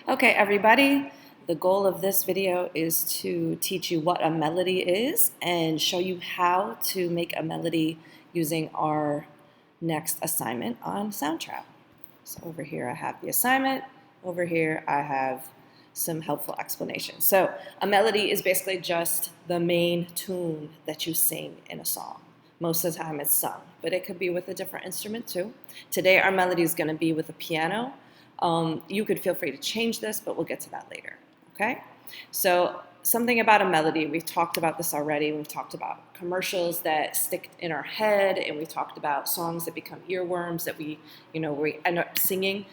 Okay, everybody, the goal of this video is to teach you what a melody is and show you how to make a melody using our next assignment on Soundtrap. So over here I have the assignment, over here I have some helpful explanations. So a melody is basically just the main tune that you sing in a song. Most of the time it's sung, but it could be with a different instrument too. Today our melody is going to be with a piano. You could feel free to change this, but we'll get to that later, okay? So something about a melody, we've talked about this already. We've talked about commercials that stick in our head, and we've talked about songs that become earworms that we end up singing.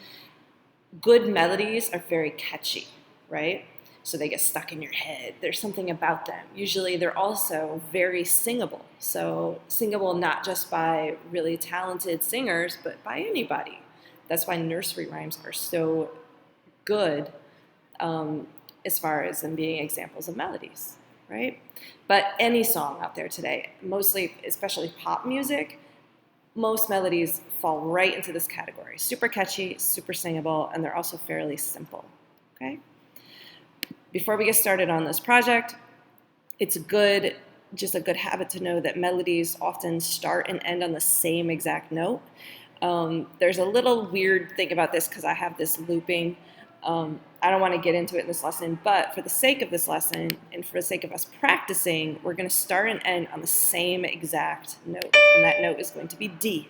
Good melodies are very catchy, right? So they get stuck in your head. There's something about them. Usually they're also very singable. So singable not just by really talented singers, but by anybody. That's why nursery rhymes are so good as far as them being examples of melodies, right? But any song out there today, mostly, especially pop music, most melodies fall right into this category. Super catchy, super singable, and they're also fairly simple, okay? Before we get started on this project, it's just a good habit to know that melodies often start and end on the same exact note. There's a little weird thing about this because I have this looping. I don't want to get into it in this lesson, but for the sake of this lesson and for the sake of us practicing, we're going to start and end on the same exact note, and that note is going to be D.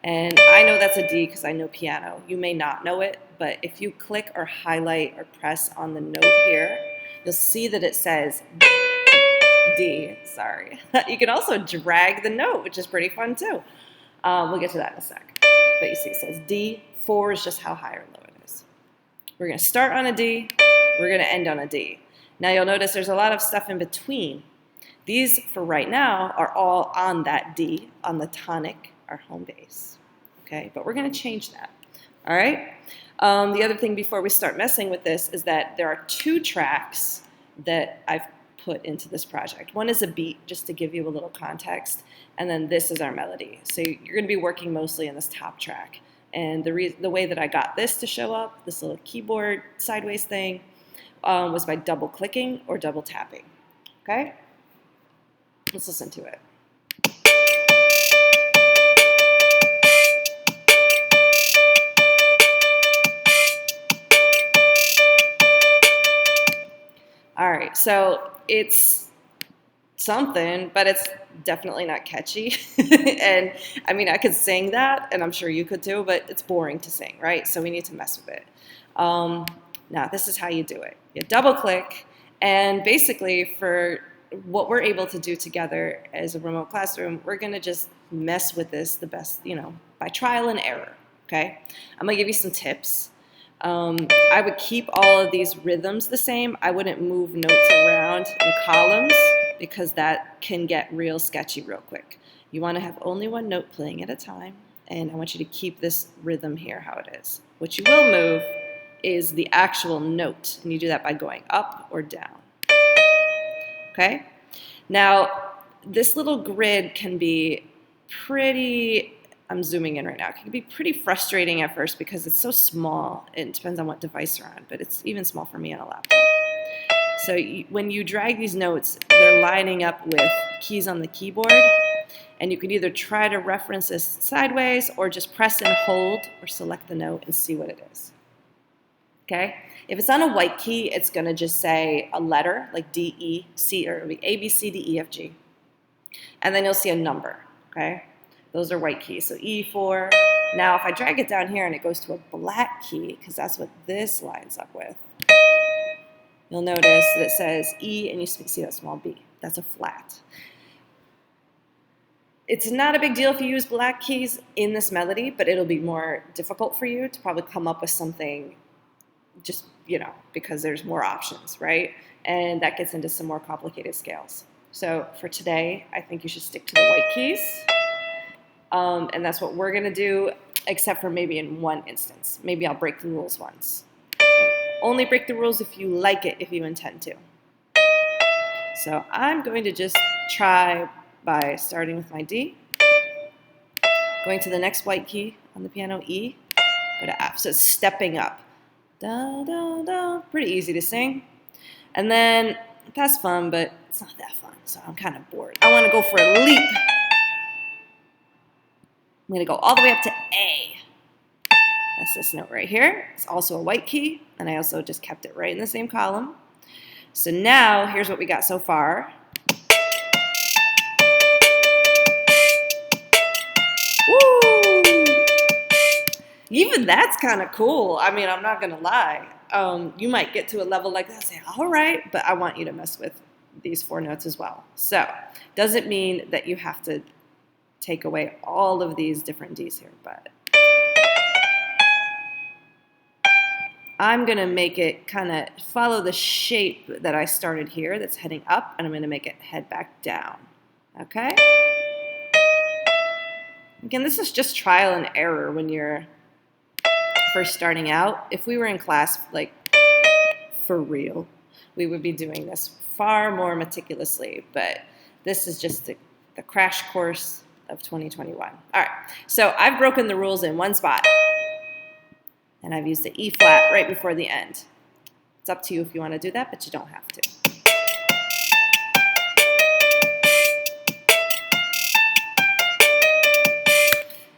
And I know that's a D because I know piano. You may not know it, but if you click or highlight or press on the note here, you'll see that it says D, sorry. You can also drag the note, which is pretty fun too. We'll get to that in a sec. But you see it says D. 4 is just how high or low it is. We're going to start on a D. We're going to end on a D. Now you'll notice there's a lot of stuff in between. These, for right now, are all on that D, on the tonic, our home bass. Okay, but we're going to change that. All right? The other thing before we start messing with this is that there are 2 tracks that I've put into this project. One is a beat, just to give you a little context, and then this is our melody. So you're going to be working mostly in this top track. And the way that I got this to show up, this little keyboard sideways thing, was by double clicking or double tapping. Okay? Let's listen to it. All right, so it's something, but it's definitely not catchy. And I mean, I could sing that, and I'm sure you could too, but it's boring to sing, right? So we need to mess with it. Now, this is how you do it. You double click, and basically for what we're able to do together as a remote classroom, we're gonna just mess with this the best, by trial and error, okay? I'm gonna give you some tips. I would keep all of these rhythms the same. I wouldn't move notes around in columns because that can get real sketchy real quick. You want to have only one note playing at a time, and I want you to keep this rhythm here how it is. What you will move is the actual note, and you do that by going up or down. Okay? Now, this little grid can be pretty, I'm zooming in right now, it can be pretty frustrating at first because it's so small. It depends on what device you're on, but it's even small for me on a laptop. So when you drag these notes, they're lining up with keys on the keyboard, and you can either try to reference this sideways or just press and hold or select the note and see what it is. Okay? If it's on a white key, it's going to just say a letter like D, E, C, or it'll be A, B, C, D, E, F, G. And then you'll see a number, okay? Those are white keys, so E4. Now, if I drag it down here and it goes to a black key, because that's what this lines up with, you'll notice that it says E, and you see that small B. That's a flat. It's not a big deal if you use black keys in this melody, but it'll be more difficult for you to probably come up with something just, because there's more options, right? And that gets into some more complicated scales. So for today, I think you should stick to the white keys. And that's what we're going to do, except for maybe in one instance. Maybe I'll break the rules once. Only break the rules if you like it, if you intend to. So I'm going to just try by starting with my D, going to the next white key on the piano, E, go to F. So it's stepping up. Da, da, da. Pretty easy to sing. And then that's fun, but it's not that fun, so I'm kind of bored. I want to go for a leap. I'm going to go all the way up to A. That's this note right here. It's also a white key, and I also just kept it right in the same column. So now, here's what we got so far. Woo! Even that's kind of cool. I mean, I'm not going to lie. You might get to a level like that and say, all right, but I want you to mess with these 4 notes as well. So, doesn't mean that you have to take away all of these different Ds here, but I'm going to make it kind of follow the shape that I started here that's heading up, and I'm going to make it head back down. Okay? Again, this is just trial and error when you're first starting out. If we were in class, like, for real, we would be doing this far more meticulously, but this is just the crash course of 2021. All right, so I've broken the rules in one spot, and I've used the E flat right before the end. It's up to you if you want to do that, but you don't have to.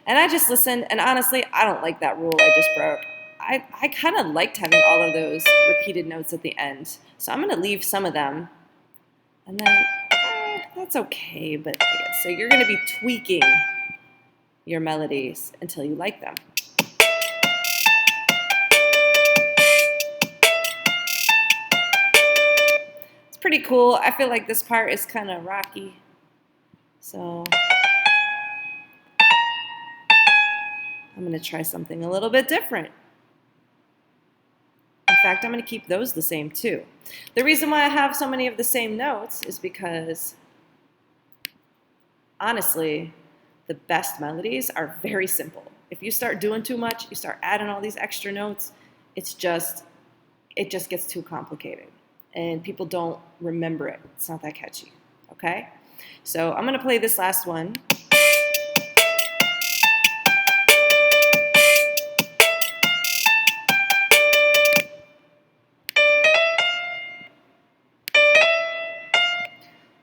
And I just listened, and honestly, I don't like that rule I just broke. I kind of liked having all of those repeated notes at the end. So I'm going to leave some of them, and then that's okay. But yeah, so you're going to be tweaking your melodies until you like them. It's pretty cool. I feel like this part is kind of rocky. So I'm going to try something a little bit different. In fact, I'm going to keep those the same too. The reason why I have so many of the same notes is because, honestly, the best melodies are very simple. If you start doing too much, you start adding all these extra notes, it just gets too complicated. And people don't remember it. It's not that catchy. Okay? So I'm going to play this last one.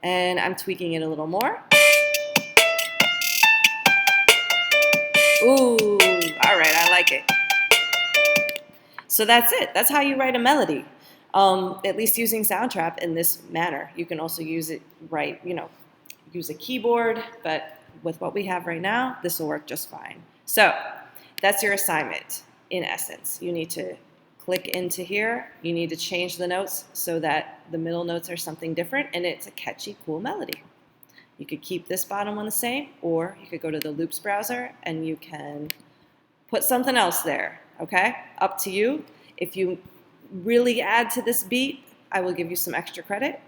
And I'm tweaking it a little more. Ooh, all right, I like it. So that's it. That's how you write a melody. At least using Soundtrap in this manner. You can also use it use a keyboard, but with what we have right now, this will work just fine. So that's your assignment in essence. You need to click into here. You need to change the notes so that the middle notes are something different, and it's a catchy, cool melody. You could keep this bottom one the same, or you could go to the loops browser and you can put something else there, okay? Up to you. If you really add to this beat, I will give you some extra credit.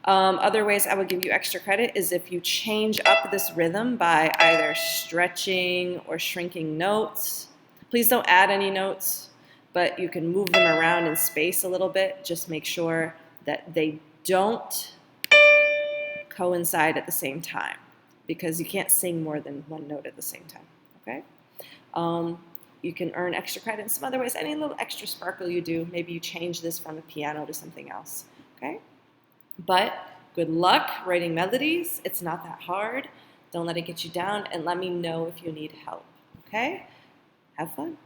Other ways I would give you extra credit is if you change up this rhythm by either stretching or shrinking notes. Please don't add any notes, but you can move them around in space a little bit. Just make sure that they don't coincide at the same time, because you can't sing more than one note at the same time, okay? You can earn extra credit in some other ways. Any little extra sparkle you do, maybe you change this from a piano to something else, okay? But good luck writing melodies. It's not that hard. Don't let it get you down, and let me know if you need help, okay? Have fun.